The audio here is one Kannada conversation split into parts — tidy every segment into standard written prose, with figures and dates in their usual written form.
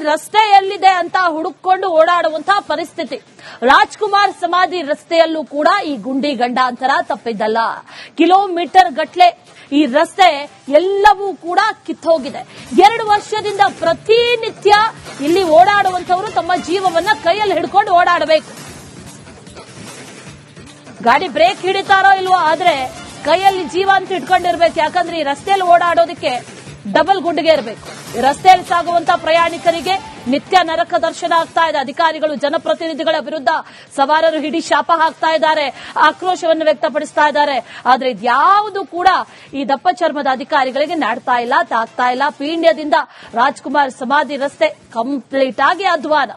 ರಸ್ತೆ ಎಲ್ಲಿದೆ ಅಂತ ಹುಡುಕೊಂಡು ಓಡಾಡುವಂತಹ ಪರಿಸ್ಥಿತಿ. ರಾಜ್ಕುಮಾರ್ ಸಮಾಧಿ ರಸ್ತೆಯಲ್ಲೂ ಕೂಡ ಈ ಗುಂಡಿ ಗಂಡಾಂತರ ತಪ್ಪಿದ್ದಲ್ಲ. ಕಿಲೋಮೀಟರ್ ಗಟ್ಲೆ ಈ ರಸ್ತೆ ಎಲ್ಲವೂ ಕೂಡ ಕಿತ್ತೋಗಿದೆ. 2 ವರ್ಷದಿಂದ ಪ್ರತಿನಿತ್ಯ ಇಲ್ಲಿ ಓಡಾಡುವಂತವರು ತಮ್ಮ ಜೀವವನ್ನ ಕೈಯಲ್ಲಿ ಹಿಡ್ಕೊಂಡು ಓಡಾಡಬೇಕು. ಗಾಡಿ ಬ್ರೇಕ್ ಹಿಡಿತಾರೋ ಇಲ್ವೋ, ಆದ್ರೆ ಕೈಯಲ್ಲಿ ಜೀವ ಅಂತ ಇಟ್ಕೊಂಡಿರ್ಬೇಕು. ಯಾಕಂದ್ರೆ ಈ ರಸ್ತೆಯಲ್ಲಿ ಓಡಾಡೋದಕ್ಕೆ ಡಬಲ್ ಗುಂಡಿಗೆ ಇರಬೇಕು. ರಸ್ತೆಯಲ್ಲಿ ಸಾಗುವಂತ ಪ್ರಯಾಣಿಕರಿಗೆ ನಿತ್ಯ ನರಕ ದರ್ಶನ ಆಗ್ತಾ ಇದೆ. ಅಧಿಕಾರಿಗಳು ಜನಪ್ರತಿನಿಧಿಗಳ ವಿರುದ್ಧ ಸವಾರರು ಹಿಡಿ ಶಾಪ ಹಾಕ್ತಾ ಇದ್ದಾರೆ, ಆಕ್ರೋಶವನ್ನು ವ್ಯಕ್ತಪಡಿಸ್ತಾ ಇದ್ದಾರೆ. ಆದ್ರೆ ಇದ್ಯಾವುದು ಕೂಡ ಈ ದಪ್ಪ ಚರ್ಮದ ಅಧಿಕಾರಿಗಳಿಗೆ ನಾಡ್ತಾ ಇಲ್ಲ, ತಾಗ್ತಾ ಇಲ್ಲ. ಪೀಣ್ಯದಿಂದ ರಾಜ್ಕುಮಾರ್ ಸಮಾಧಿ ರಸ್ತೆ ಕಂಪ್ಲೀಟ್ ಆಗಿ ಅಧ್ವಾನ.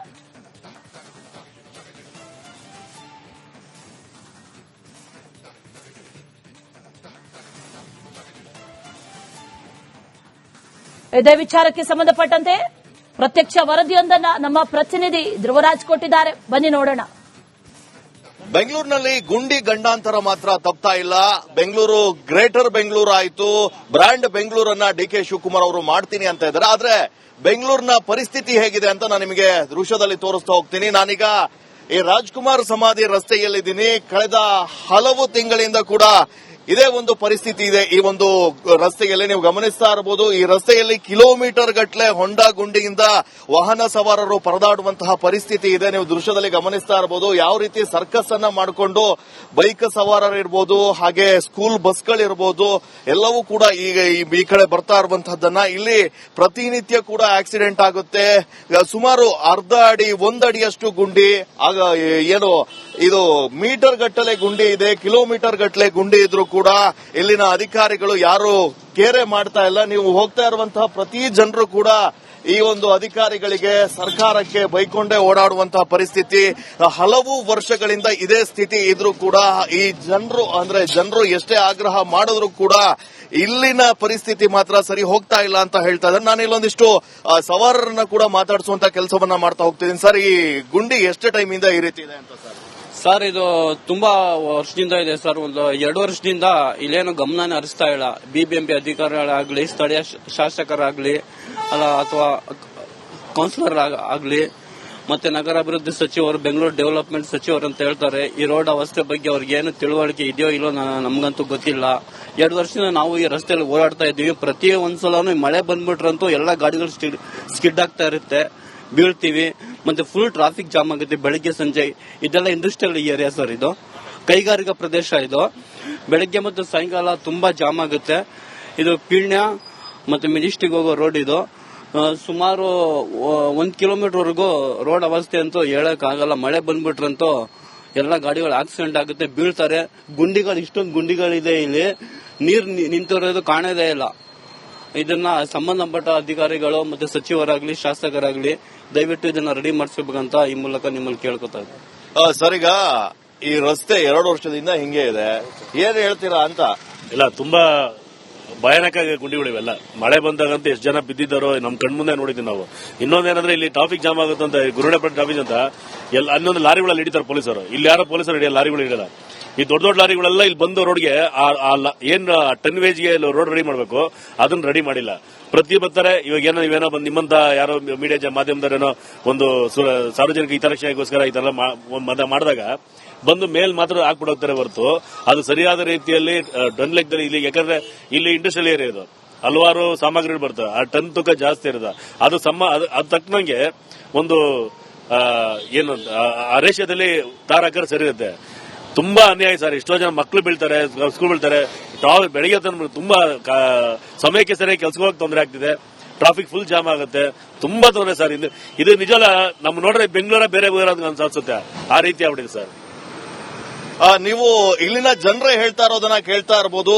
ಇದೇ ವಿಚಾರಕ್ಕೆ ಸಂಬಂಧಪಟ್ಟಂತೆ ಪ್ರತ್ಯಕ್ಷ ವರದಿಯೊಂದನ್ನ ನಮ್ಮ ಪ್ರತಿನಿಧಿ ಧ್ರುವರಾಜ್ ಕೊಟ್ಟಿದ್ದಾರೆ. ಬನ್ನಿ ನೋಡೋಣ. ಬೆಂಗಳೂರಿನಲ್ಲಿ ಗುಂಡಿ ಗಂಡಾಂತರ ಮಾತ್ರ ತಪ್ತಾ ಇಲ್ಲ. ಬೆಂಗಳೂರು ಗ್ರೇಟರ್ ಬೆಂಗಳೂರು ಆಯ್ತು, ಬ್ರ್ಯಾಂಡ್ ಬೆಂಗಳೂರನ್ನ ಡಿಕೆ ಶಿವಕುಮಾರ್ ಅವರು ಮಾಡ್ತೀನಿ ಅಂತ ಇದ್ದಾರೆ. ಆದ್ರೆ ಬೆಂಗಳೂರಿನ ಪರಿಸ್ಥಿತಿ ಹೇಗಿದೆ ಅಂತ ನಾನು ನಿಮಗೆ ದೃಶ್ಯದಲ್ಲಿ ತೋರಿಸ್ತಾ ಹೋಗ್ತೀನಿ. ನಾನೀಗ ಈ ರಾಜ್ಕುಮಾರ್ ಸಮಾಧಿ ರಸ್ತೆಯಲ್ಲಿದ್ದೀನಿ. ಕಳೆದ ಹಲವು ತಿಂಗಳಿಂದ ಕೂಡ ಇದೇ ಒಂದು ಪರಿಸ್ಥಿತಿ ಇದೆ. ಈ ಒಂದು ರಸ್ತೆಯಲ್ಲಿ ನೀವು ಗಮನಿಸ್ತಾ ಇರಬಹುದು, ಈ ರಸ್ತೆಯಲ್ಲಿ ಕಿಲೋಮೀಟರ್ ಗಟ್ಟಲೆ ಹೊಂಡ ಗುಂಡಿಯಿಂದ ವಾಹನ ಸವಾರರು ಪರದಾಡುವಂತಹ ಪರಿಸ್ಥಿತಿ ಇದೆ. ನೀವು ದೃಶ್ಯದಲ್ಲಿ ಗಮನಿಸ್ತಾ ಇರಬಹುದು ಯಾವ ರೀತಿ ಸರ್ಕಸ್ ಅನ್ನ ಮಾಡಿಕೊಂಡು ಬೈಕ್ ಸವಾರರು ಇರಬಹುದು, ಹಾಗೆ ಸ್ಕೂಲ್ ಬಸ್ಗಳಿರ್ಬೋದು, ಎಲ್ಲವೂ ಕೂಡ ಈಗ ಈ ಕಡೆ ಬರ್ತಾ ಇರುವಂತಹದ್ದನ್ನ. ಇಲ್ಲಿ ಪ್ರತಿನಿತ್ಯ ಕೂಡ ಆಕ್ಸಿಡೆಂಟ್ ಆಗುತ್ತೆ. ಸುಮಾರು ಅರ್ಧ ಅಡಿ 1 ಅಡಿಯಷ್ಟು ಗುಂಡಿ, ಆಗ ಏನು ಇದು ಮೀಟರ್ ಗಟ್ಟಲೆ ಗುಂಡಿ ಇದೆ, ಕಿಲೋಮೀಟರ್ ಗಟ್ಟಲೆ ಗುಂಡಿ ಇದ್ರೂ ಕೂಡ ಇಲ್ಲಿನ ಅಧಿಕಾರಿಗಳು ಯಾರು ಕೇರೆ ಮಾಡ್ತಾ ಇಲ್ಲ. ನೀವು ಹೋಗ್ತಾ ಇರುವಂತಹ ಪ್ರತಿ ಜನರು ಕೂಡ ಈ ಒಂದು ಅಧಿಕಾರಿಗಳಿಗೆ, ಸರ್ಕಾರಕ್ಕೆ ಬೈಕೊಂಡೇ ಓಡಾಡುವಂತಹ ಪರಿಸ್ಥಿತಿ. ಹಲವು ವರ್ಷಗಳಿಂದ ಇದೇ ಸ್ಥಿತಿ ಇದ್ರೂ ಕೂಡ ಈ ಜನರು ಎಷ್ಟೇ ಆಗ್ರಹ ಮಾಡಿದ್ರು ಕೂಡ ಇಲ್ಲಿನ ಪರಿಸ್ಥಿತಿ ಮಾತ್ರ ಸರಿ ಹೋಗ್ತಾ ಇಲ್ಲ ಅಂತ ಹೇಳ್ತಾ ಇದ್ದಾರೆ. ನಾನು ಇಲ್ಲೊಂದಿಷ್ಟು ಸವಾರರನ್ನ ಕೂಡ ಮಾತಾಡಿಸುವಂತ ಕೆಲಸವನ್ನ ಮಾಡ್ತಾ ಹೋಗ್ತಿದ್ದೀನಿ. ಸರ್, ಈ ಗುಂಡಿ ಎಷ್ಟು ಟೈಮ್ ಇಂದ ಈ ರೀತಿ ಇದೆ ಅಂತ ಸರ್? ಇದು ತುಂಬಾ ವರ್ಷದಿಂದ ಇದೆ ಸರ್. ಒಂದು 2 ವರ್ಷದಿಂದ ಇಲ್ಲೇನು ಗಮನನೇ ಹರಿಸ್ತಾ ಇಲ್ಲ. ಬಿಬಿಎಂಪಿ ಅಧಿಕಾರಿಗಳಾಗ್ಲಿ, ಸ್ಥಳೀಯ ಶಾಸಕರಾಗ್ಲಿ, ಅಲ್ಲ ಅಥವಾ ಕೌನ್ಸಿಲರ್ ಆಗ್ಲಿ, ಮತ್ತೆ ನಗರಾಭಿವೃದ್ಧಿ ಸಚಿವರು, ಬೆಂಗಳೂರು ಡೆವಲಪ್ಮೆಂಟ್ ಸಚಿವರು ಅಂತ ಹೇಳ್ತಾರೆ. ಈ ರೋಡ್ ಅವಸ್ಥೆ ಬಗ್ಗೆ ಅವ್ರಿಗೆ ಏನು ತಿಳುವಳಿಕೆ ಇದೆಯೋ ಇಲ್ಲೋ ನಮ್ಗಂತೂ ಗೊತ್ತಿಲ್ಲ. 2 ವರ್ಷದಿಂದ ನಾವು ಈ ರಸ್ತೆಯಲ್ಲಿ ಓಡಾಡ್ತಾ ಇದ್ದೀವಿ. ಪ್ರತಿ ಒಂದ್ಸಲೂ ಮಳೆ ಬಂದ್ಬಿಟ್ರಂತೂ ಎಲ್ಲ ಗಾಡಿಗಳು ಸ್ಕಿಡ್ ಆಗ್ತಾ ಇರುತ್ತೆ, ಬೀಳ್ತೀವಿ. ಮತ್ತೆ ಫುಲ್ ಟ್ರಾಫಿಕ್ ಜಾಮ್ ಆಗುತ್ತೆ ಬೆಳಗ್ಗೆ ಸಂಜೆ. ಇದೆಲ್ಲ ಇಂಡಸ್ಟ್ರಿಯಲ್ ಏರಿಯಾ ಸರ್, ಇದು ಕೈಗಾರಿಕಾ ಪ್ರದೇಶ. ಇದು ಬೆಳಗ್ಗೆ ಮತ್ತು ಸಾಯಂಕಾಲ ತುಂಬಾ ಜಾಮ್ ಆಗುತ್ತೆ. ಇದು ಪೀಣ್ಯ ಮತ್ತೆ ಮಿನಿಸ್ಟ್ರಿಗೆ ಹೋಗೋ ರೋಡ್. ಇದು ಸುಮಾರು 1 ಕಿಲೋಮೀಟರ್ ವರೆಗೂ ರೋಡ್ ಅವಸ್ಥೆ ಅಂತೂ ಹೇಳಕ್ ಆಗಲ್ಲ. ಮಳೆ ಬಂದ್ಬಿಟ್ರಂತೂ ಎಲ್ಲ ಗಾಡಿಗಳು ಆಕ್ಸಿಡೆಂಟ್ ಆಗುತ್ತೆ, ಬೀಳ್ತಾರೆ. ಗುಂಡಿಗಳು, ಇಷ್ಟೊಂದು ಗುಂಡಿಗಳಿದೆ ಇಲ್ಲಿ, ನೀರು ನಿಂತಿರೋದು ಕಾಣೋದೇ ಇಲ್ಲ. ಇದನ್ನ ಸಂಬಂಧಪಟ್ಟ ಅಧಿಕಾರಿಗಳು ಮತ್ತೆ ಸಚಿವರಾಗ್ಲಿ, ಶಾಸಕರಾಗ್ಲಿ ದಯವಿಟ್ಟು ಇದನ್ನ ರೆಡಿ ಮಾಡಿಸಬೇಕಂತ ಈ ಮೂಲಕ ನಿಮ್ಮಲ್ಲಿ ಕೇಳ್ಕೊತಾ ಇದ್ದಾರೆ. ಸರ್, ಈಗ ಈ ರಸ್ತೆ 2 ವರ್ಷದಿಂದ ಹಿಂಗೆ ಇದೆ, ಏನ್ ಹೇಳ್ತೀರಾ ಅಂತ? ಇಲ್ಲ, ತುಂಬಾ ಭಯಾನಕ ಗುಂಡಿಗಳಿವೆಲ್ಲ. ಮಳೆ ಬಂದಾಗಂತ ಎಷ್ಟು ಜನ ಬಿದ್ದಿದ್ದಾರೋ ನಮ್ ಕಣ್ಮುಂದೆ ನೋಡಿದ್ವಿ ನಾವು. ಇನ್ನೊಂದೇನಂದ್ರೆ ಇಲ್ಲಿ ಟ್ರಾಫಿಕ್ ಜಾಮ್ ಆಗುತ್ತಂತ ಗುರುಡೇಪೇಟೆ ಟ್ರಾಫಿಕ್ ಅಂತ ಅನ್ನೊಂದು ಲಾರಿಗಳಲ್ಲಿ ಹಿಡಿತಾರೆ ಪೊಲೀಸರು. ಇಲ್ಲಿ ಯಾರೋ ಪೊಲೀಸರು ಹಿಡಿಯಲ್ಲ, ಲಾರಿಗಳು ಹಿಡಿಯಲ್ಲ. ಈ ದೊಡ್ಡ ದೊಡ್ಡ ಲಾರಿಗಳೆಲ್ಲ ಇಲ್ಲಿ ಬಂದು ರೋಡ್ಗೆ ಏನ್ ಟನ್ ವೇಜ್ಗೆ ರೋಡ್ ರೆಡಿ ಮಾಡಬೇಕು ಅದನ್ನ ರೆಡಿ ಮಾಡಿಲ್ಲ. ಪ್ರತಿ ಬರ್ತಾರೆ. ಇವಾಗ ಏನೋ ನೀವೇನೋ ಬಂದು ನಿಮ್ಮಂತ ಯಾರೋ ಮೀಡಿಯಾ ಮಾಧ್ಯಮದವರೇನೋ ಒಂದು ಸಾರ್ವಜನಿಕ ಹಿತರಕ್ಷಣೆಗೋಸ್ಕರ ಈ ತರ ಮಾಡಿದಾಗ ಬಂದು ಮೇಲ್ ಮಾತ್ರ ಹಾಕ್ಬಿಟ್ಟು ಹೋಗ್ತಾರೆ ಹೊರತು ಅದು ಸರಿಯಾದ ರೀತಿಯಲ್ಲಿ ಟನ್ ಲೆಕ್ಕದಲ್ಲಿ ಇಲ್ಲಿ, ಯಾಕಂದ್ರೆ ಇಲ್ಲಿ ಇಂಡಸ್ಟ್ರಿಯಲ್ ಏರಿಯಾ ಇದು, ಹಲವಾರು ಸಾಮಗ್ರಿಗಳು ಬರ್ತವೆ. ಆ ಟನ್ ತೂಕ ಜಾಸ್ತಿ ಇರೋದು ಅದು ತಕ್ಕನಂಗೆ ಒಂದು ಏನು ಆ ರೇಷ್ಯದಲ್ಲಿ ತಾರ್ ಹಾಕಿದ್ರೆ ಸರಿ ಇರುತ್ತೆ. ತುಂಬಾ ಅನ್ಯಾಯ ಸರ್. ಎಷ್ಟೋ ಜನ ಮಕ್ಕಳು ಬೀಳ್ತಾರೆ, ಸ್ಕೂಲ್ ಬೀಳ್ತಾರೆ. ಬೆಳಿಗ್ಗೆ ತುಂಬಾ ಸಮಯಕ್ಕೆ ಸರಿಯಾಗಿ ಕೆಲ್ಸಕ್ಕೆ ಹೋಗಕ್ಕೆ ತೊಂದರೆ ಆಗ್ತಿದೆ. ಟ್ರಾಫಿಕ್ ಫುಲ್ ಜಾಮ್ ಆಗುತ್ತೆ. ತುಂಬಾ ತೊಂದರೆ ಸರ್. ಇದು ನಿಜವಲ್ಲ. ನಮ್ ನೋಡ್ರೆ ಬೆಂಗಳೂರ ಬೇರೆ ಅನ್ಸುತ್ತೆ. ಆ ರೀತಿ ಆಗ್ಬಿಟ್ಟಿದೆ ಸರ್. ನೀವು ಇಲ್ಲಿನ ಜನರೇ ಹೇಳ್ತಾ ಇರೋದನ್ನ ಕೇಳ್ತಾ ಇರಬಹುದು.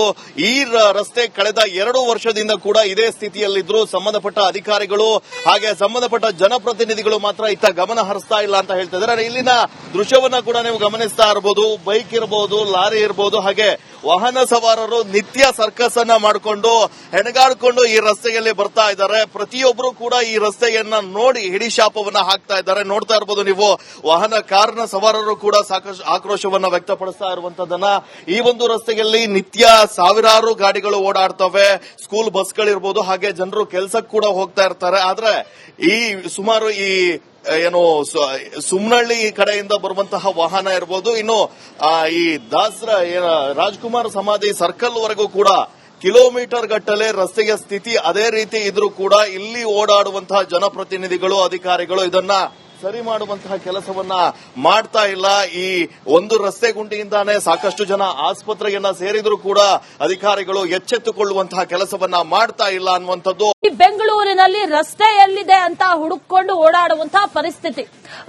ಈ ರಸ್ತೆ ಕಳೆದ 2 ವರ್ಷದಿಂದ ಕೂಡ ಇದೇ ಸ್ಥಿತಿಯಲ್ಲಿದ್ರು. ಸಂಬಂಧಪಟ್ಟ ಅಧಿಕಾರಿಗಳು ಹಾಗೆ ಸಂಬಂಧಪಟ್ಟ ಜನಪ್ರತಿನಿಧಿಗಳು ಮಾತ್ರ ಇತ್ತ ಗಮನ ಹರಿಸ್ತಾ ಇಲ್ಲ ಅಂತ ಹೇಳ್ತಾ ಇದ್ದಾರೆ. ಇಲ್ಲಿನ ದೃಶ್ಯವನ್ನ ಕೂಡ ನೀವು ಗಮನಿಸ್ತಾ ಇರಬಹುದು. ಬೈಕ್ ಇರಬಹುದು, ಲಾರಿ ಇರಬಹುದು, ಹಾಗೆ ವಾಹನ ಸವಾರರು ನಿತ್ಯ ಸರ್ಕಸ್ ಅನ್ನ ಮಾಡಿಕೊಂಡು ಹೆಣಗಾಡ್ಕೊಂಡು ಈ ರಸ್ತೆಯಲ್ಲಿ ಬರ್ತಾ ಇದ್ದಾರೆ. ಪ್ರತಿಯೊಬ್ಬರು ಕೂಡ ಈ ರಸ್ತೆಯನ್ನ ನೋಡಿ ಹಿಡಿಶಾಪವನ್ನ ಹಾಕ್ತಾ ಇದ್ದಾರೆ. ನೋಡ್ತಾ ಇರಬಹುದು ನೀವು, ವಾಹನ ಕಾರ್ನ ಸವಾರರು ಕೂಡ ಸಾಕಷ್ಟು ಆಕ್ರೋಶವನ್ನ ವ್ಯಕ್ತ ವ್ಯಕ್ತಪಡಿಸ್ತಾ ಇರುವಂತದನ್ನ. ಈ ಒಂದು ರಸ್ತೆಯಲ್ಲಿ ನಿತ್ಯ ಸಾವಿರಾರು ಗಾಡಿಗಳು ಓಡಾಡ್ತವೆ, ಸ್ಕೂಲ್ ಬಸ್ಗಳಿರ್ಬೋದು, ಹಾಗೆ ಜನರು ಕೆಲಸಕ್ಕೆ ಕೂಡ ಹೋಗ್ತಾ ಇರ್ತಾರೆ. ಆದ್ರೆ ಈ ಸುಮಾರು ಏನು ಸುಮ್ನಹಳ್ಳಿ ಕಡೆಯಿಂದ ಬರುವಂತಹ ವಾಹನ ಇರ್ಬೋದು, ಇನ್ನು ಈ ರಾಜ್ಕುಮಾರ್ ಸಮಾಧಿ ಸರ್ಕಲ್ ವರೆಗೂ ಕೂಡ ಕಿಲೋಮೀಟರ್ ಗಟ್ಟಲೆ ರಸ್ತೆಯ ಸ್ಥಿತಿ ಅದೇ ರೀತಿ ಇದ್ರೂ ಕೂಡ ಇಲ್ಲಿ ಓಡಾಡುವಂತಹ ಜನಪ್ರತಿನಿಧಿಗಳು, ಅಧಿಕಾರಿಗಳು ಇದನ್ನ ಸರಿ ಮಾಡುವಂತಹ ಕೆಲಸವನ್ನ ಮಾಡ್ತಾ ಇಲ್ಲ. ಈ ಒಂದು ರಸ್ತೆ ಗುಂಡಿಯಿಂದಾನೇ ಸಾಕಷ್ಟು ಜನ ಆಸ್ಪತ್ರೆಯನ್ನ ಸೇರಿದ್ರು ಕೂಡ ಅಧಿಕಾರಿಗಳು ಎಚ್ಚೆತ್ತುಕೊಳ್ಳುವಂತಹ ಕೆಲಸವನ್ನ ಮಾಡ್ತಾ ಇಲ್ಲ ಅನ್ನುವಂಥದ್ದು. ಬೆಂಗಳೂರಿನಲ್ಲಿ ರಸ್ತೆ ಎಲ್ಲಿದೆ ಅಂತ ಹುಡುಕೊಂಡು ಓಡಾಡುವಂತಹ ಪರಿಸ್ಥಿತಿ.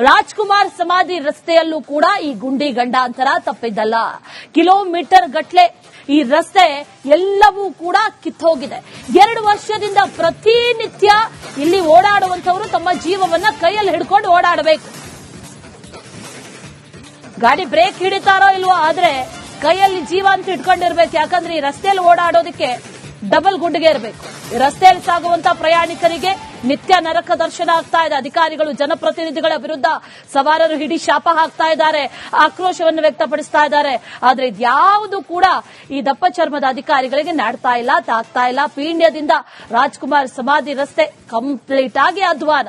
ರಾಜ್ಕುಮಾರ್ ಸಮಾಧಿ ರಸ್ತೆಯಲ್ಲೂ ಕೂಡ ಈ ಗುಂಡಿ ಗಂಡಾಂತರ ತಪ್ಪಿದ್ದಲ್ಲ. ಕಿಲೋಮೀಟರ್ ಗಟ್ಲೆ ಈ ರಸ್ತೆ ಎಲ್ಲವೂ ಕೂಡ ಕಿತ್ತೋಗಿದೆ. 2 ವರ್ಷದಿಂದ ಪ್ರತಿನಿತ್ಯ ಇಲ್ಲಿ ಓಡಾಡುವಂತವರು ತಮ್ಮ ಜೀವವನ್ನ ಕೈಯಲ್ಲಿ ಹಿಡ್ಕೊಂಡು ಓಡಾಡಬೇಕು. ಗಾಡಿ ಬ್ರೇಕ್ ಹಿಡಿತಾರೋ ಇಲ್ವೋ, ಆದ್ರೆ ಕೈಯಲ್ಲಿ ಜೀವ ಅಂತ ಇಟ್ಕೊಂಡಿರ್ಬೇಕು. ಯಾಕಂದ್ರೆ ಈ ರಸ್ತೆಯಲ್ಲಿ ಓಡಾಡೋದಕ್ಕೆ ಡಬಲ್ ಗುಂಡಿಗೆ ಇರಬೇಕು. ರಸ್ತೆಯಲ್ಲಿ ಸಾಗುವಂತ ಪ್ರಯಾಣಿಕರಿಗೆ ನಿತ್ಯ ನರಕ ದರ್ಶನ ಆಗ್ತಾ ಇದೆ. ಅಧಿಕಾರಿಗಳು ಜನಪ್ರತಿನಿಧಿಗಳ ವಿರುದ್ಧ ಸವಾರರು ಹಿಡಿ ಶಾಪ ಹಾಕ್ತಾ ಇದ್ದಾರೆ, ಆಕ್ರೋಶವನ್ನು ವ್ಯಕ್ತಪಡಿಸ್ತಾ ಇದ್ದಾರೆ. ಆದ್ರೆ ಇದ್ಯಾವುದು ಕೂಡ ಈ ದಪ್ಪ ಚರ್ಮದ ಅಧಿಕಾರಿಗಳಿಗೆ ನಾಡ್ತಾ ಇಲ್ಲ, ತಾಗ್ತಾ ಇಲ್ಲ. ಪೀಣ್ಯದಿಂದ ರಾಜ್ಕುಮಾರ್ ಸಮಾಧಿ ರಸ್ತೆ ಕಂಪ್ಲೀಟ್ ಆಗಿ ಅಧ್ವಾನ.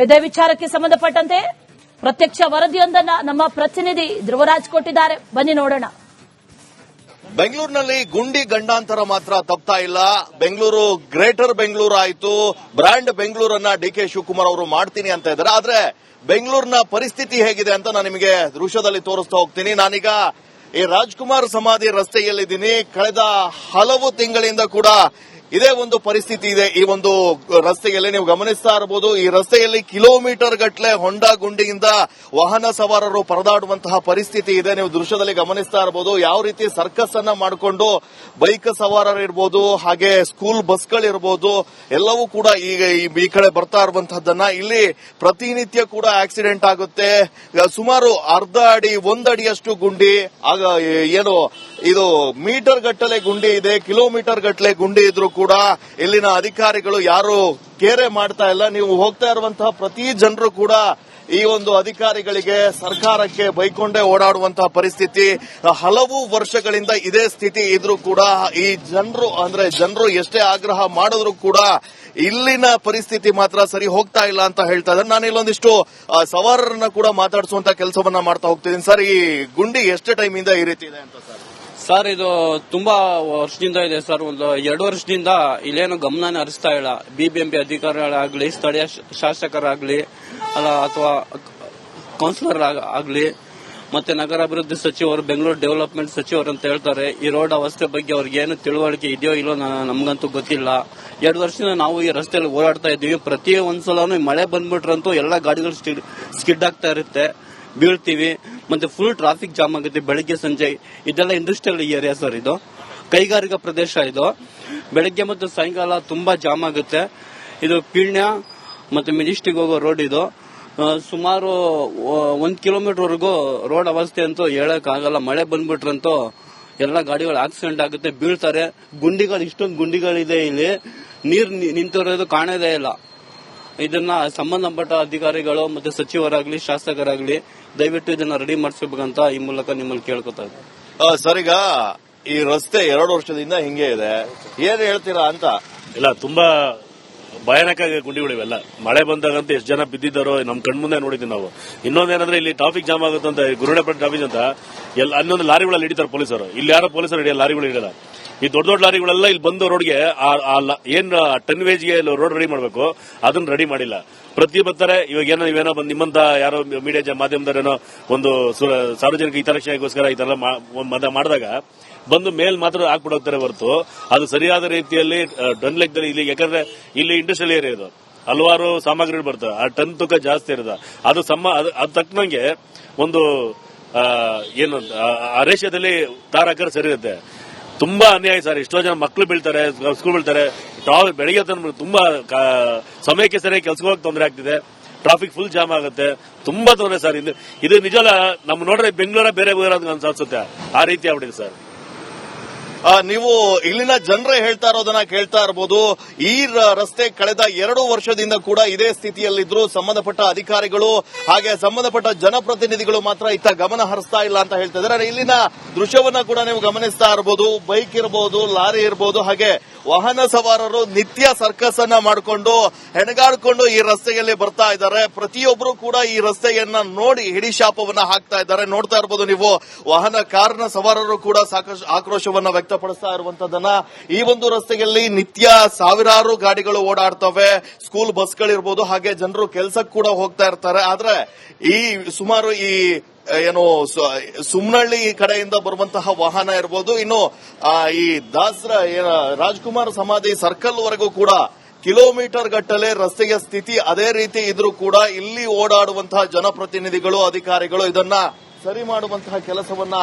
ಇದೇ ವಿಚಾರಕ್ಕೆ ಸಂಬಂಧಪಟ್ಟಂತೆ ಪ್ರತ್ಯಕ್ಷ ವರದಿಯೊಂದನ್ನ ನಮ್ಮ ಪ್ರತಿನಿಧಿ ಧ್ರುವರಾಜ್ ಕೊಟ್ಟಿದ್ದಾರೆ. ಬನ್ನಿ ನೋಡೋಣ. ಬೆಂಗಳೂರಿನಲ್ಲಿ ಗುಂಡಿ ಗಂಡಾಂತರ ಮಾತ್ರ ತಪ್ತಾ ಇಲ್ಲ. ಬೆಂಗಳೂರು ಗ್ರೇಟರ್ ಬೆಂಗಳೂರು ಆಯಿತು, ಬ್ರ್ಯಾಂಡ್ ಬೆಂಗಳೂರನ್ನ ಡಿಕೆ ಶಿವಕುಮಾರ್ ಅವರು ಮಾಡ್ತೀನಿ ಅಂತ ಇದ್ದಾರೆ. ಆದ್ರೆ ಬೆಂಗಳೂರಿನ ಪರಿಸ್ಥಿತಿ ಹೇಗಿದೆ ಅಂತ ನಾನು ನಿಮಗೆ ದೃಶ್ಯದಲ್ಲಿ ತೋರಿಸ್ತಾ ಹೋಗ್ತೀನಿ. ನಾನೀಗ ಈ ರಾಜ್ಕುಮಾರ್ ಸಮಾಧಿ ರಸ್ತೆಯಲ್ಲಿದ್ದೀನಿ. ಕಳೆದ ಹಲವು ತಿಂಗಳಿಂದ ಕೂಡ ಇದೇ ಒಂದು ಪರಿಸ್ಥಿತಿ ಇದೆ. ಈ ಒಂದು ರಸ್ತೆಯಲ್ಲಿ ನೀವು ಗಮನಿಸ್ತಾ ಇರಬಹುದು, ಈ ರಸ್ತೆಯಲ್ಲಿ ಕಿಲೋಮೀಟರ್ ಗಟ್ಟಲೆ ಹೊಂಡ ಗುಂಡಿಯಿಂದ ವಾಹನ ಸವಾರರು ಪರದಾಡುವಂತಹ ಪರಿಸ್ಥಿತಿ ಇದೆ. ನೀವು ದೃಶ್ಯದಲ್ಲಿ ಗಮನಿಸ್ತಾ ಇರಬಹುದು ಯಾವ ರೀತಿ ಸರ್ಕಸ್ ಅನ್ನ ಮಾಡಿಕೊಂಡು ಬೈಕ್ ಸವಾರರು ಇರ್ಬೋದು, ಹಾಗೆ ಸ್ಕೂಲ್ ಬಸ್ಗಳಿರ್ಬೋದು, ಎಲ್ಲವೂ ಕೂಡ ಈಗ ಈ ಕಡೆ ಬರ್ತಾ ಇರುವಂತಹದ್ದನ್ನ. ಇಲ್ಲಿ ಪ್ರತಿನಿತ್ಯ ಕೂಡ ಆಕ್ಸಿಡೆಂಟ್ ಆಗುತ್ತೆ. ಸುಮಾರು ಅರ್ಧ ಅಡಿ 1 ಅಡಿಯಷ್ಟು ಗುಂಡಿ, ಆಗ ಏನು ಇದು ಮೀಟರ್ ಗಟ್ಟಲೆ ಗುಂಡಿ ಇದೆ, ಕಿಲೋಮೀಟರ್ ಗಟ್ಟಲೆ ಗುಂಡಿ ಇದ್ರೂ ಕೂಡ ಇಲ್ಲಿನ ಅಧಿಕಾರಿಗಳು ಯಾರು ಕೇರೆ ಮಾಡ್ತಾ ಇಲ್ಲ. ನೀವು ಹೋಗ್ತಾ ಇರುವಂತಹ ಪ್ರತಿ ಜನರು ಕೂಡ ಈ ಒಂದು ಅಧಿಕಾರಿಗಳಿಗೆ, ಸರ್ಕಾರಕ್ಕೆ ಬೈಕೊಂಡೇ ಓಡಾಡುವಂತಹ ಪರಿಸ್ಥಿತಿ. ಹಲವು ವರ್ಷಗಳಿಂದ ಇದೇ ಸ್ಥಿತಿ ಇದ್ರೂ ಕೂಡ ಈ ಜನರು ಎಷ್ಟೇ ಆಗ್ರಹ ಮಾಡಿದ್ರು ಕೂಡ ಇಲ್ಲಿನ ಪರಿಸ್ಥಿತಿ ಮಾತ್ರ ಸರಿ ಹೋಗ್ತಾ ಇಲ್ಲ ಅಂತ ಹೇಳ್ತಾ ಇದ್ದಾರೆ. ನಾನು ಇಲ್ಲೊಂದಿಷ್ಟು ಸವಾರರನ್ನ ಕೂಡ ಮಾತಾಡಿಸುವಂತ ಕೆಲಸವನ್ನ ಮಾಡ್ತಾ ಹೋಗ್ತಿದ್ದೀನಿ. ಸರ್, ಈ ಗುಂಡಿ ಎಷ್ಟು ಟೈಮ್ ಇಂದ ಈ ರೀತಿ ಇದೆ ಅಂತ ಸರ್? ಇದು ತುಂಬಾ ವರ್ಷದಿಂದ ಇದೆ ಸರ್. ಒಂದು 2 ವರ್ಷದಿಂದ ಇಲ್ಲೇನು ಗಮನನೇ ಹರಿಸ್ತಾ ಇಲ್ಲ. ಬಿಬಿಎಂಪಿ ಅಧಿಕಾರಿಗಳಾಗ್ಲಿ, ಸ್ಥಳೀಯ ಶಾಸಕರಾಗ್ಲಿ, ಅಥವಾ ಕೌನ್ಸಿಲರ್ ಆಗ್ಲಿ, ಮತ್ತೆ ನಗರಾಭಿವೃದ್ಧಿ ಸಚಿವರು, ಬೆಂಗಳೂರು ಡೆವಲಪ್ಮೆಂಟ್ ಸಚಿವರು ಅಂತ ಹೇಳ್ತಾರೆ. ಈ ರೋಡ್ ಅವಸ್ಥೆ ಬಗ್ಗೆ ಅವ್ರಿಗೆ ಏನು ತಿಳುವಳಿಕೆ ಇದೆಯೋ ಇಲ್ಲೋ ನಮ್ಗಂತೂ ಗೊತ್ತಿಲ್ಲ. 2 ವರ್ಷದಿಂದ ನಾವು ಈ ರಸ್ತೆಯಲ್ಲಿ ಓಡಾಡ್ತಾ ಇದ್ದೀವಿ. ಪ್ರತಿ ಒಂದ್ಸಲೂ ಮಳೆ ಬಂದ್ಬಿಟ್ರಂತೂ ಎಲ್ಲ ಗಾಡಿಗಳು ಸ್ಕಿಡ್ ಆಗ್ತಾ ಇರುತ್ತೆ, ಬೀಳ್ತೀವಿ. ಮತ್ತೆ ಫುಲ್ ಟ್ರಾಫಿಕ್ ಜಾಮ್ ಆಗುತ್ತೆ ಬೆಳಗ್ಗೆ ಸಂಜೆ. ಇದೆಲ್ಲ ಇಂಡಸ್ಟ್ರಿಯಲ್ ಏರಿಯಾ ಸರ್, ಇದು ಕೈಗಾರಿಕಾ ಪ್ರದೇಶ. ಇದು ಬೆಳಗ್ಗೆ ಮತ್ತು ಸಾಯಂಕಾಲ ತುಂಬಾ ಜಾಮ್ ಆಗುತ್ತೆ. ಇದು ಪೀಣ್ಯ ಮತ್ತೆ ಮಿನಿಸ್ಟ್ರಿಗೆ ಹೋಗೋ ರೋಡ್. ಇದು ಸುಮಾರು 1 ಕಿಲೋಮೀಟರ್ ವರೆಗೂ ರೋಡ್ ಅವಸ್ಥೆ ಅಂತೂ ಹೇಳಕ್ಕಾಗಲ್ಲ. ಮಳೆ ಬಂದ್ಬಿಟ್ರಂತೂ ಎಲ್ಲ ಗಾಡಿಗಳು ಆಕ್ಸಿಡೆಂಟ್ ಆಗುತ್ತೆ, ಬೀಳ್ತಾರೆ. ಗುಂಡಿಗಳು, ಇಷ್ಟೊಂದು ಗುಂಡಿಗಳಿದೆ ಇಲ್ಲಿ, ನೀರು ನಿಂತಿರೋದು ಕಾಣೋದೇ ಇಲ್ಲ. ಇದನ್ನ ಸಂಬಂಧಪಟ್ಟ ಅಧಿಕಾರಿಗಳು ಮತ್ತೆ ಸಚಿವರಾಗ್ಲಿ, ಶಾಸಕರಾಗ್ಲಿ ದಯವಿಟ್ಟು ಇದನ್ನ ರೆಡಿ ಮಾಡಿಸ್ಬೇಕಂತ ಈ ಮೂಲಕ ನಿಮ್ಮಲ್ಲಿ ಕೇಳ್ಕೊತಾ ಇದ್ದಾರೆ. ಸರ್, ಈಗ ಈ ರಸ್ತೆ 2 ವರ್ಷದಿಂದ ಹಿಂಗೆ ಇದೆ, ಏನ್ ಹೇಳ್ತೀರಾ ಅಂತ? ಇಲ್ಲ, ತುಂಬಾ ಭಯಾನಕ ಗುಂಡಿಗಳಿವೆಲ್ಲ. ಮಳೆ ಬಂದಾಗಂತ ಎಷ್ಟು ಜನ ಬಿದ್ದಿದ್ದಾರೋ ನಮ್ ಕಣ್ಮುಂದೆ ನೋಡಿದ್ವಿ ನಾವು. ಇನ್ನೊಂದೇನಂದ್ರೆ ಇಲ್ಲಿ ಟ್ರಾಫಿಕ್ ಜಾಮ್ ಆಗುತ್ತಂತ ಗುರುಡೇಪೇಟೆ ಟ್ರಾಫಿಕ್ ಅಂತ ಅನ್ನೊಂದು ಲಾರಿಗಳಲ್ಲಿ ಹಿಡಿತಾರೆ ಪೊಲೀಸರು. ಇಲ್ಲಿ ಯಾರೋ ಪೊಲೀಸರು ಹಿಡಿಯಲ್ಲ, ಲಾರಿಗಳು ಹಿಡಿಯಲ್ಲ. ಈ ದೊಡ್ಡ ದೊಡ್ಡ ಲಾರಿಗಳೆಲ್ಲ ಇಲ್ಲಿ ಬಂದು ರೋಡ್ಗೆ ಏನ್ ಟನ್ ವೇಜ್ಗೆ ರೋಡ್ ರೆಡಿ ಮಾಡಬೇಕು ಅದನ್ನ ರೆಡಿ ಮಾಡಿಲ್ಲ. ಪ್ರತಿ ಬರ್ತಾರೆ. ಇವಾಗ ನೀವೇನೋ ಬಂದು ನಿಮ್ಮಂತ ಯಾರೋ ಮೀಡಿಯಾ ಮಾಧ್ಯಮದವರೇನೋ ಒಂದು ಸಾರ್ವಜನಿಕ ಹಿತರಕ್ಷಣೆಗೋಸ್ಕರ ಈ ತರ ಮಾಡಿದಾಗ ಬಂದು ಮೇಲ್ ಮಾತ್ರ ಹಾಕ್ಬಿಟ್ಟು ಹೋಗ್ತಾರೆ ಹೊರತು ಅದು ಸರಿಯಾದ ರೀತಿಯಲ್ಲಿ ಟನ್ ಲೆಕ್ಕದಲ್ಲಿ ಇಲ್ಲಿ, ಯಾಕಂದ್ರೆ ಇಲ್ಲಿ ಇಂಡಸ್ಟ್ರಿಯಲ್ ಏರಿಯಾ ಇದು, ಹಲವಾರು ಸಾಮಗ್ರಿಗಳು ಬರ್ತವೆ. ಆ ಟನ್ ತೂಕ ಜಾಸ್ತಿ ಇರೋದು ಅದು ಅದ್ ತಕ್ಕನಂಗೆ ಒಂದು ಏನು ಆ ರೇಷ್ಯದಲ್ಲಿ ತಾರ್ ಹಾಕಿದ್ರೆ ಸರಿ ಇರುತ್ತೆ. ತುಂಬಾ ಅನ್ಯಾಯ ಸರ್. ಎಷ್ಟೋ ಜನ ಮಕ್ಕಳು ಬೀಳ್ತಾರೆ, ಸ್ಕೂಲ್ ಬೀಳ್ತಾರೆ. ಬೆಳಿಗ್ಗೆ ತುಂಬಾ ಸಮಯಕ್ಕೆ ಸರಿಯಾಗಿ ಕೆಲ್ಸಕ್ಕೆ ಹೋಗಕ್ಕೆ ತೊಂದರೆ ಆಗ್ತಿದೆ. ಟ್ರಾಫಿಕ್ ಫುಲ್ ಜಾಮ್ ಆಗುತ್ತೆ. ತುಂಬಾ ತೊಂದರೆ ಸರ್. ಇದು ನಿಜ. ನಮ್ ನೋಡ್ರೆ ಬೆಂಗಳೂರ ಬೇರೆ ಊರ ಅನ್ಸುತ್ತೆ. ಆ ರೀತಿ ಆಗ್ಬಿಟ್ಟಿದೆ ಸರ್. ನೀವು ಇಲ್ಲಿನ ಜನರೇ ಹೇಳ್ತಾ ಇರೋದನ್ನ ಕೇಳ್ತಾ ಇರಬಹುದು. ಈ ರಸ್ತೆ ಕಳೆದ 2 ವರ್ಷದಿಂದ ಕೂಡ ಇದೇ ಸ್ಥಿತಿಯಲ್ಲಿದ್ರು. ಸಂಬಂಧಪಟ್ಟ ಅಧಿಕಾರಿಗಳು ಹಾಗೆ ಸಂಬಂಧಪಟ್ಟ ಜನಪ್ರತಿನಿಧಿಗಳು ಮಾತ್ರ ಇತ್ತ ಗಮನ ಹರಿಸ್ತಾ ಇಲ್ಲ ಅಂತ ಹೇಳ್ತಾ ಇದ್ದಾರೆ. ಇಲ್ಲಿನ ದೃಶ್ಯವನ್ನ ಕೂಡ ನೀವು ಗಮನಿಸ್ತಾ ಇರಬಹುದು. ಬೈಕ್ ಇರಬಹುದು, ಲಾರಿ ಇರಬಹುದು, ಹಾಗೆ ವಾಹನ ಸವಾರರು ನಿತ್ಯ ಸರ್ಕಸ್ ಅನ್ನ ಮಾಡಿಕೊಂಡು ಹೆಣಗಾಡ್ಕೊಂಡು ಈ ರಸ್ತೆಯಲ್ಲಿ ಬರ್ತಾ ಇದ್ದಾರೆ. ಪ್ರತಿಯೊಬ್ಬರು ಕೂಡ ಈ ರಸ್ತೆಯನ್ನ ನೋಡಿ ಹಿಡಿಶಾಪವನ್ನ ಹಾಕ್ತಾ ಇದ್ದಾರೆ. ನೋಡ್ತಾ ಇರಬಹುದು ನೀವು, ವಾಹನ ಕಾರ್ನ ಸವಾರರು ಕೂಡ ಸಾಕಷ್ಟು ಆಕ್ರೋಶವನ್ನ ವ್ಯಕ್ತಪಡಿಸ್ತಾ ಇರುವಂತದನ್ನ. ಈ ಒಂದು ರಸ್ತೆಯಲ್ಲಿ ನಿತ್ಯ ಸಾವಿರಾರು ಗಾಡಿಗಳು ಓಡಾಡ್ತವೆ. ಸ್ಕೂಲ್ ಬಸ್ಗಳಿರ್ಬೋದು, ಹಾಗೆ ಜನರು ಕೆಲಸಕ್ಕೆ ಕೂಡ ಹೋಗ್ತಾ ಇರ್ತಾರೆ. ಆದ್ರೆ ಈ ಸುಮಾರು ಸುಮ್ನಹಳ್ಳಿ ಕಡೆಯಿಂದ ಬರುವಂತಹ ವಾಹನ ಇರಬಹುದು, ಇನ್ನು ಈ ರಾಜ್ಕುಮಾರ್ ಸಮಾಧಿ ಸರ್ಕಲ್ ವರೆಗೂ ಕೂಡ ಕಿಲೋಮೀಟರ್ ಗಟ್ಟಲೆ ರಸ್ತೆಯ ಸ್ಥಿತಿ ಅದೇ ರೀತಿ ಇದ್ರೂ ಕೂಡ ಇಲ್ಲಿ ಓಡಾಡುವಂತಹ ಜನಪ್ರತಿನಿಧಿಗಳು, ಅಧಿಕಾರಿಗಳು ಇದನ್ನ ಸರಿ ಮಾಡುವಂತಹ ಕೆಲಸವನ್ನ